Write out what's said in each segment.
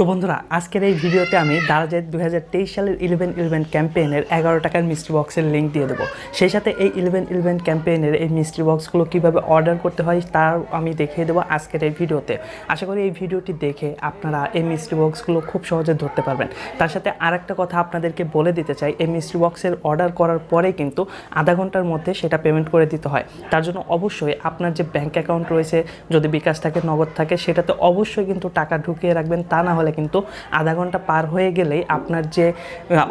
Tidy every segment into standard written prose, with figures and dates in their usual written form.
তো বন্ধুরা আজকের এই ভিডিওতে আমি দারাজের 2023 সালের 11-11 ক্যাম্পেইনের 11 টাকার মিস্ট্রি বক্সের লিঙ্ক দিয়ে দেবো। সেই সাথে এই 11-11 ক্যাম্পেইনের এই মিস্ট্রি বক্সগুলো কীভাবে অর্ডার করতে হয় তার আমি দেখিয়ে দেবো আজকের এই ভিডিওতে। আশা করি এই ভিডিওটি দেখে আপনারা এই মিস্ট্রি বক্সগুলো খুব সহজে ধরতে পারবেন। তার সাথে আরেকটা কথা আপনাদেরকে বলে দিতে চাই, এই মিস্ট্রি বক্সের অর্ডার করার পরে কিন্তু আধা ঘন্টার মধ্যে সেটা পেমেন্ট করে দিতে হয়। তার জন্য অবশ্যই আপনার যে ব্যাঙ্ক অ্যাকাউন্ট রয়েছে, যদি বিকাশ থাকে নগদ থাকে, সেটাতে অবশ্যই কিন্তু টাকা ঢুকিয়ে রাখবেন। তা না হলে কিন্তু আধা ঘন্টা পার হয়ে গেলেই আপনার যে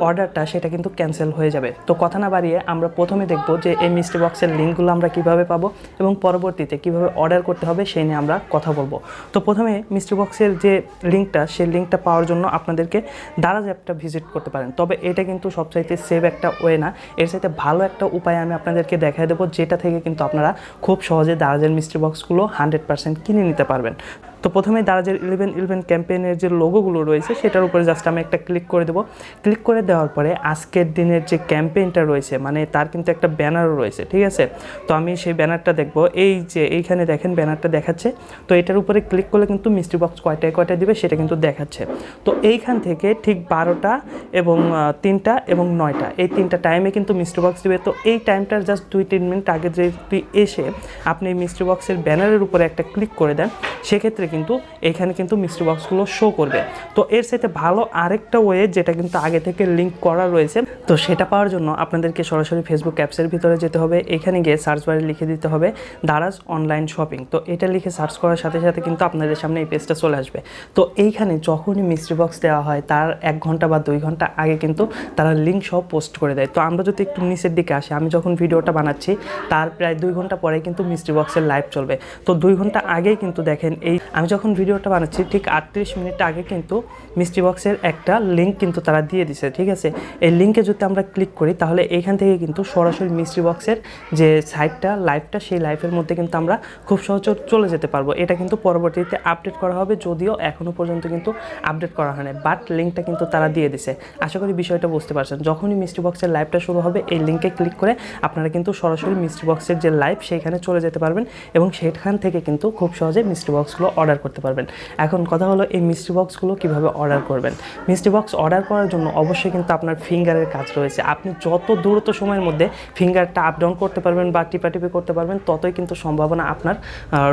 অর্ডারটা সেটা কিন্তু ক্যান্সেল হয়ে যাবে। তো কথা না বাড়িয়ে আমরা প্রথমে দেখব যে এই মিস্ট্রি বক্সের লিঙ্কগুলো আমরা কিভাবে পাবো এবং পরবর্তীতে কিভাবে অর্ডার করতে হবে সেই নিয়ে আমরা কথা বলবো। তো প্রথমে মিস্ট্রি বক্সের যে লিঙ্কটা, সেই লিঙ্কটা পাওয়ার জন্য আপনাদেরকে দারাজ অ্যাপটা ভিজিট করতে পারেন। তবে এটা কিন্তু সবচাইতে সেভ একটা ওয়ে না, এর সাথে ভালো একটা উপায় আমি আপনাদেরকে দেখাই দেবো, যেটা থেকে কিন্তু আপনারা খুব সহজে দারাজের মিস্ট্রি বক্সগুলো 100% কিনে নিতে পারবেন। তো প্রথমে দারাজের 11-11 ক্যাম্পেইনের যে লোগোগুলো রয়েছে সেটার উপরে জাস্ট আমি একটা ক্লিক করে দেবো। ক্লিক করে দেওয়ার পরে আজকের দিনের যে ক্যাম্পেইনটা রয়েছে, মানে তার কিন্তু একটা ব্যানারও রয়েছে, ঠিক আছে। তো আমি সেই ব্যানারটা দেখব, এই যে এইখানে দেখেন ব্যানারটা দেখাচ্ছে। তো এটার উপরে ক্লিক করলে কিন্তু মিস্ট্রি বক্স কয়টায় দিবে সেটা কিন্তু দেখাচ্ছে। তো এইখান থেকে ঠিক 12টা এবং 3টা এবং 9টা, এই 3টা টাইমে কিন্তু মিস্ট্রি বক্স দিবে। তো এই টাইমটার জাস্ট 2-3 মিনিট আগে যদি এসে আপনি মিস্ট্রি বক্সের ব্যানারের উপরে একটা ক্লিক করে দেন, সেক্ষেত্রে কিন্তু এখানে কিন্তু মিস্ট্রি বক্সগুলো শো করবে। তো এর সাথে ভালো আরেকটা ওয়ে, যেটা কিন্তু আগে থেকে লিঙ্ক করা রয়েছে, তো সেটা পাওয়ার জন্য আপনাদেরকে সরাসরি ফেসবুক অ্যাপসের ভিতরে যেতে হবে। এখানে গিয়ে সার্চ বারে লিখে দিতে হবে দারাজ অনলাইন শপিং। তো এটা লিখে সার্চ করার সাথে সাথে কিন্তু আপনাদের সামনে এই পেজটা চলে আসবে। তো এইখানে যখনই মিস্ট্রি বক্স দেওয়া হয় তার 1 ঘন্টা বা 2 ঘন্টা আগে কিন্তু তারা লিঙ্ক সহ পোস্ট করে দেয়। তো আমরা যদি একটু নিচের দিকে আসি, আমি যখন ভিডিওটা বানাচ্ছি তার প্রায় 2 ঘন্টা পরে কিন্তু মিস্ট্রি বক্সের লাইভ চলবে। তো 2 ঘন্টা আগেই কিন্তু দেখেন, এই আমি যখন ভিডিওটা বানাচ্ছি ঠিক 38 মিনিট আগে কিন্তু মিস্ট্রি বক্সের একটা লিঙ্ক কিন্তু তারা দিয়ে দিছে, ঠিক আছে। এই লিঙ্কে যদি আমরা ক্লিক করি তাহলে এখান থেকে কিন্তু সরাসরি মিস্ট্রি বক্সের যে সাইটটা, লাইভটা, সেই লাইভের মধ্যে কিন্তু আমরা খুব সহজে চলে যেতে পারবো। এটা কিন্তু পরবর্তীতে আপডেট করা হবে, যদিও এখনও পর্যন্ত কিন্তু আপডেট করা হয় না, বাট লিঙ্কটা কিন্তু তারা দিয়ে দিছে। আশা করি বিষয়টা বুঝতে পারছেন। যখনই মিস্ট্রি বক্সের লাইভটা শুরু হবে এই লিঙ্কে ক্লিক করে আপনারা কিন্তু সরাসরি মিস্ট্রি বক্সের যে লাইভ সেইখানে চলে যেতে পারবেন এবং সেখান থেকে কিন্তু খুব সহজে মিস্ট্রি বক্সগুলো অর্ডার করতে পারবেন। এখন কথা হলো এই মিস্ট্রি বক্সগুলো কীভাবে অর্ডার করবেন। মিস্ট্রি বক্স অর্ডার করার জন্য অবশ্যই কিন্তু আপনার ফিঙ্গারের কাজ রয়েছে। আপনি যত দ্রুত সময়ের মধ্যে ফিঙ্গারটা আপ ডাউন করতে পারবেন বা টিপাটিপি করতে পারবেন, ততই কিন্তু সম্ভাবনা আপনার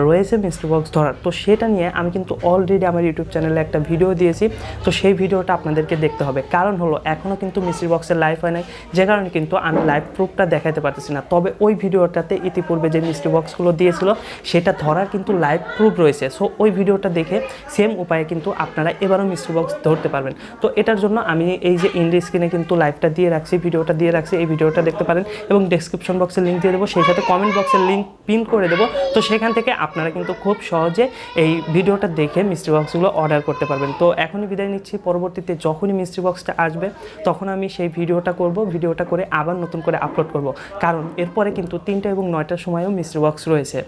রয়েছে মিস্ট্রি বক্স ধরার। তো সেটা নিয়ে আমি কিন্তু অলরেডি আমার ইউটিউব চ্যানেলে একটা ভিডিও দিয়েছি। তো সেই ভিডিওটা আপনাদেরকে দেখতে হবে, কারণ হলো এখনও কিন্তু মিস্ট্রি বক্সের লাইভ হয় নাই, যে কারণে কিন্তু আমি লাইভ প্রুফটা দেখাতে পারতেছি না। তবে ওই ভিডিওটাতে ইতিপূর্বে যে মিস্ট্রি বক্সগুলো দিয়েছিল সেটা ধরার কিন্তু লাইভ প্রুফ রয়েছে। সো ওই ভিডিওটা দেখে সেম উপায়ে কিন্তু আপনারা এবারও মিস্ট্রি বক্স ধরতে পারবেন। তো এটার জন্য আমি এই যে ইন্ডি স্ক্রিনে কিন্তু লাইভটা দিয়ে রাখছি, ভিডিওটা দিয়ে রাখছি, এই ভিডিওটা দেখতে পারেন এবং ডেসক্রিপশন বক্সে লিঙ্ক দিয়ে দেবো, সেই সাথে কমেন্ট বক্সের লিঙ্ক পিন করে দেবো। তো সেখান থেকে আপনারা কিন্তু খুব সহজে এই ভিডিওটা দেখে মিস্ট্রি বক্সগুলো অর্ডার করতে পারবেন। তো এখনই বিদায় নিচ্ছি, পরবর্তীতে যখনই মিস্ট্রি বক্সটা আসবে তখন আমি সেই ভিডিওটা করব, ভিডিওটা করে আবার নতুন করে আপলোড করব, কারণ এরপরে কিন্তু 3টা এবং 9টার সময়ও মিস্ট্রি বক্স রয়েছে।